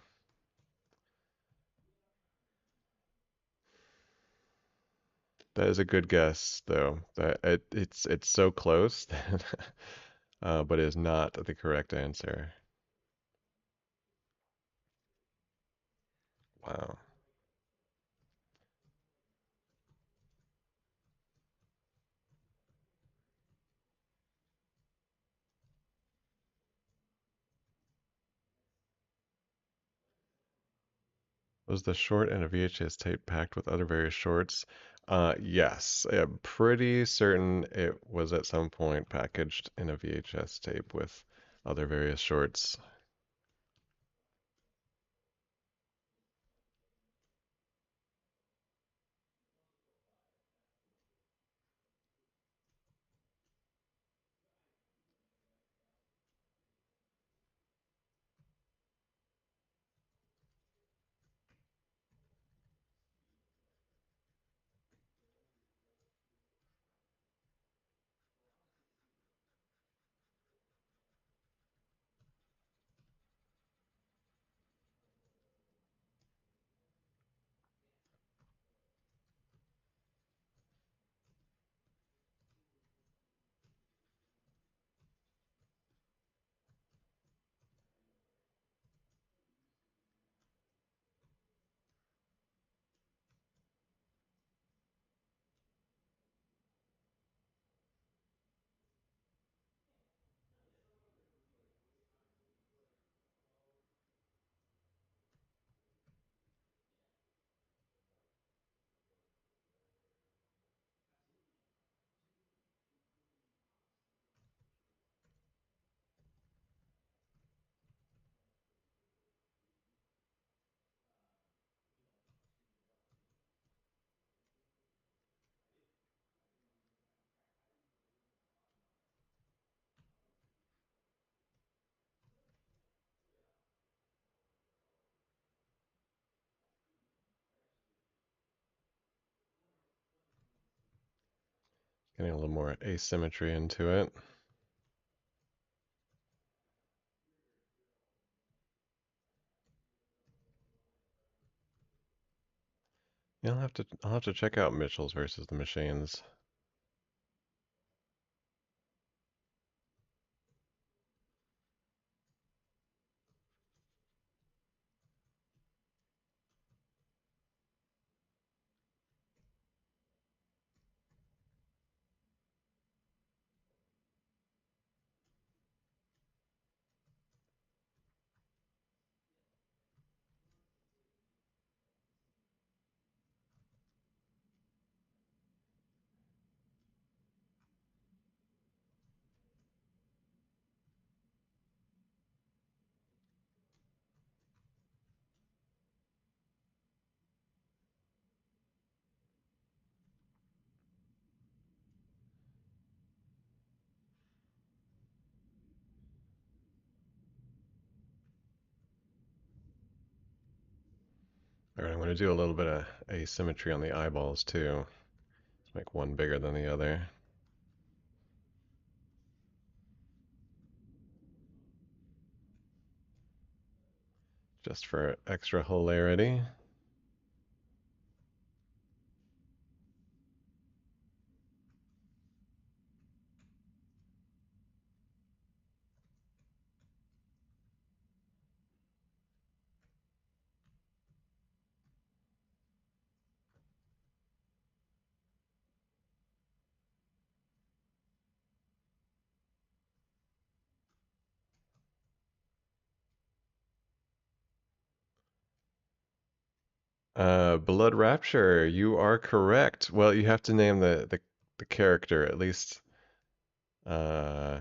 Speaker 1: That is a good guess though. It's so close that but it is not the correct answer. Wow. Was the short in a VHS tape packed with other various shorts? Yes. I'm pretty certain it was at some point packaged in a VHS tape with other various shorts. Getting a little more asymmetry into it. Yeah, I'll have to check out Mitchell's versus the Machines. All right, I'm going to do a little bit of asymmetry on the eyeballs too. Make one bigger than the other. Just for extra hilarity. Blood Rapture, you are correct. Well, you have to name the character at least. Uh,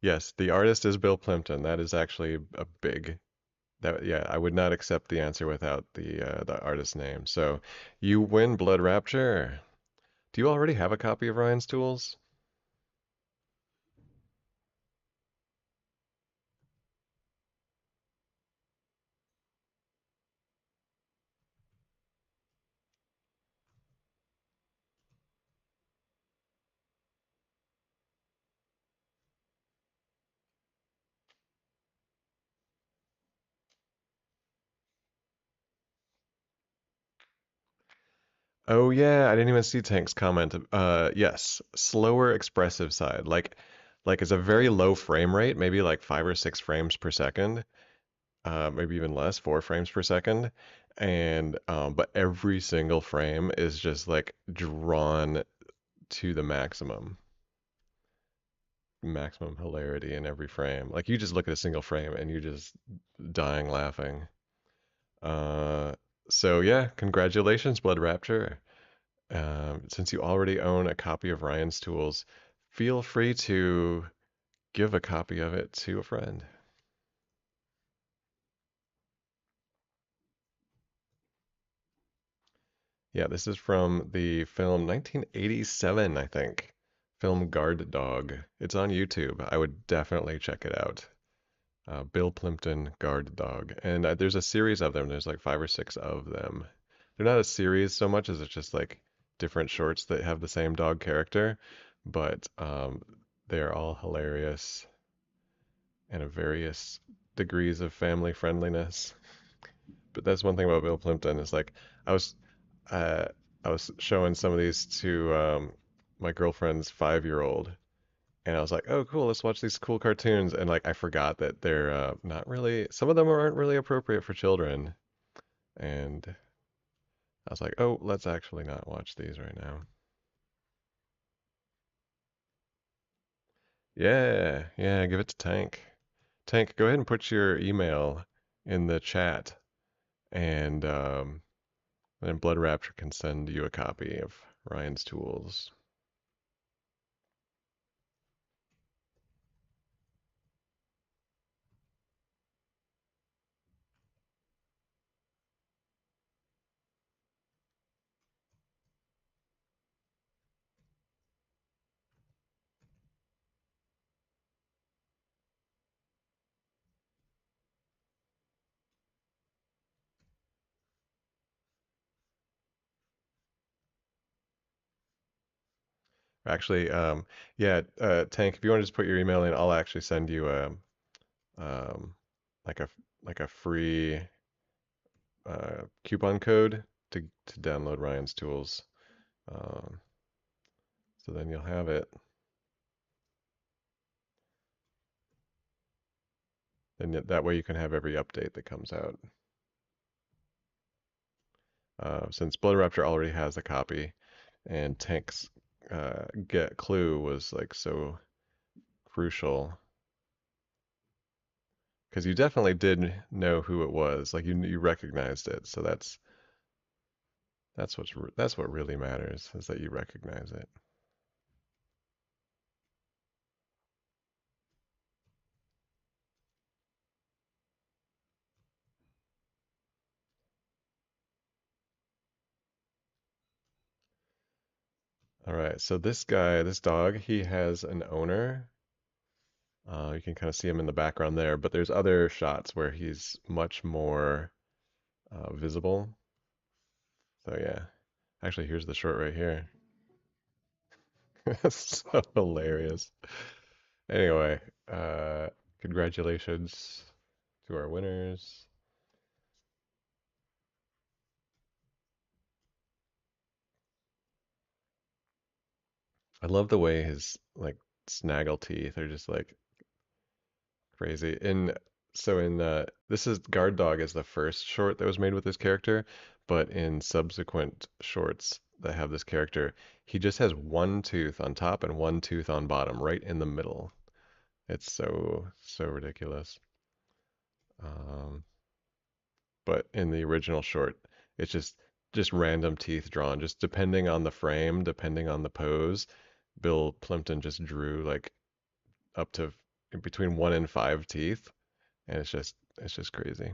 Speaker 1: yes, the artist is Bill Plimpton. That is actually a big that yeah, I would not accept the answer without the artist name. So you win Blood Rapture. Do you already have a copy of Ryan's Tools? Oh yeah, I didn't even see Tank's comment. Yes, slower expressive side. Like it's a very low frame rate, maybe like 5 or 6 frames per second, maybe even less, 4 frames per second. And but every single frame is just like drawn to the maximum hilarity in every frame. Like you just look at a single frame and you're just dying laughing. Uh, so yeah, congratulations, Blood Rapture. Since you already own a copy of Ryan's Tools, feel free to give a copy of it to a friend. Yeah, this is from the film 1987, I think. Film Guard Dog. It's on YouTube. I would definitely check it out. Bill Plimpton Guard Dog. And there's a series of them. There's like 5 or 6 of them. They're not a series so much as it's just like different shorts that have the same dog character, but they're all hilarious and of various degrees of family friendliness. But that's one thing about Bill Plimpton is like I was uh, I was showing some of these to my girlfriend's 5-year-old, and I was like, "Oh, cool, let's watch these cool cartoons." And like I forgot that they're not really. Some of them aren't really appropriate for children, and I was like, "Oh, let's actually not watch these right now." Yeah, yeah, give it to Tank. Tank, go ahead and put your email in the chat, and then Blood Rapture can send you a copy of Ryan's Tools. Actually, yeah, Tank, if you want to just put your email in, I'll actually send you a um, like a like a free coupon code to download Ryan's Tools. Um, so then you'll have it, and that way you can have every update that comes out. Since Blood Rapture already has a copy, and Tank's get clue was like so crucial because you definitely did know who it was. Like you recognized it, so that's what really matters is that you recognize it. All right, so this guy, this dog, he has an owner. You can kind of see him in the background there, but there's other shots where he's much more visible. So yeah, actually, here's the short right here. That's so hilarious. Anyway, uh, congratulations to our winners. I love the way his like snaggle teeth are just like crazy. In this is Guard Dog is the first short that was made with this character, but in subsequent shorts that have this character, he just has one tooth on top and one tooth on bottom, right in the middle. It's so ridiculous. Um, but in the original short, it's just random teeth drawn, just depending on the frame, depending on the pose. Bill Plimpton just drew like up to between one and five teeth, and it's just crazy.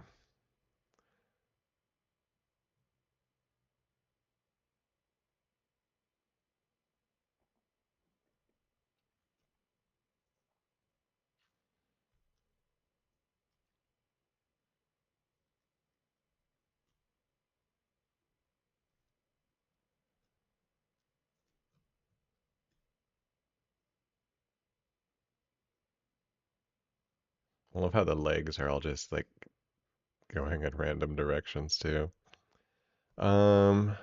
Speaker 1: I love how the legs are all just like going in random directions too. Um,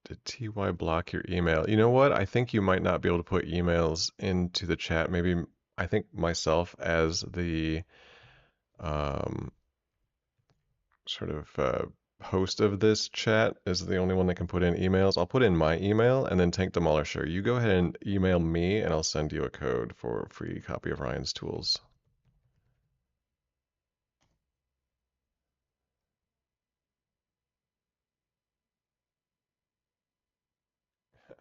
Speaker 1: did TY block your email? You know what? I think you might not be able to put emails into the chat. Maybe I think myself as the um, sort of host of this chat is the only one that can put in emails. I'll put in my email and then Tank Demolisher. You go ahead and email me and I'll send you a code for a free copy of Ryan's tools.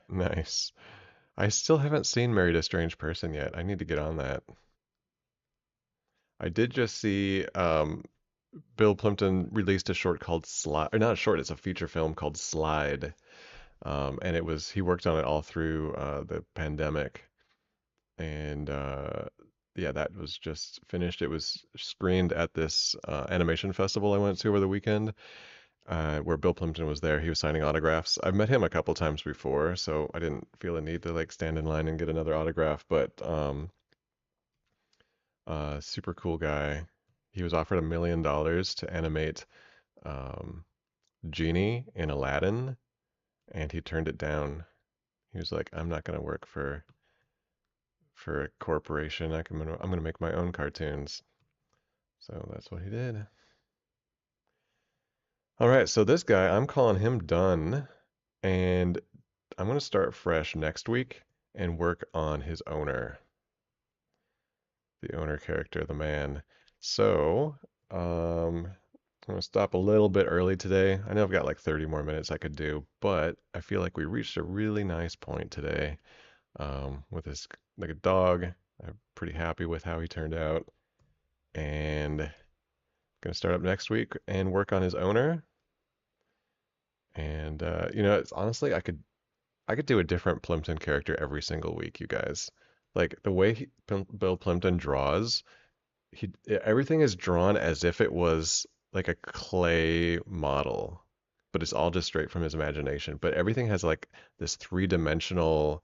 Speaker 1: Nice. I still haven't seen Married a Strange Person yet. I need to get on that. I did just see Bill Plimpton released a short called Slide, or not a short, it's a feature film called Slide. And he worked on it all through the pandemic. And yeah, that was just finished. It was screened at this animation festival I went to over the weekend, where Bill Plimpton was there. He was signing autographs. I've met him a couple times before, so I didn't feel a need to like stand in line and get another autograph. But super cool guy. He was offered $1 million to animate um, Genie in Aladdin, and he turned it down. He was like, "I'm not gonna work for a corporation. I'm gonna make my own cartoons." So that's what he did. All right, so this guy, I'm calling him done, and I'm gonna start fresh next week and work on his owner, the owner character, the man. So, I'm gonna stop a little bit early today. I know I've got like 30 more minutes I could do, but I feel like we reached a really nice point today, with this like a dog. I'm pretty happy with how he turned out, and gonna start up next week and work on his owner. And it's honestly I could do a different Plimpton character every single week, you guys. Like the way Bill Plimpton draws, everything is drawn as if it was like a clay model, but it's all just straight from his imagination. But everything has like this three-dimensional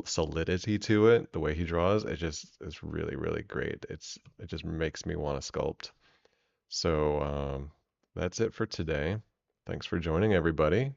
Speaker 1: solidity to it. The way he draws, it just is really, really great. It just makes me want to sculpt. So that's it for today. Thanks for joining, everybody.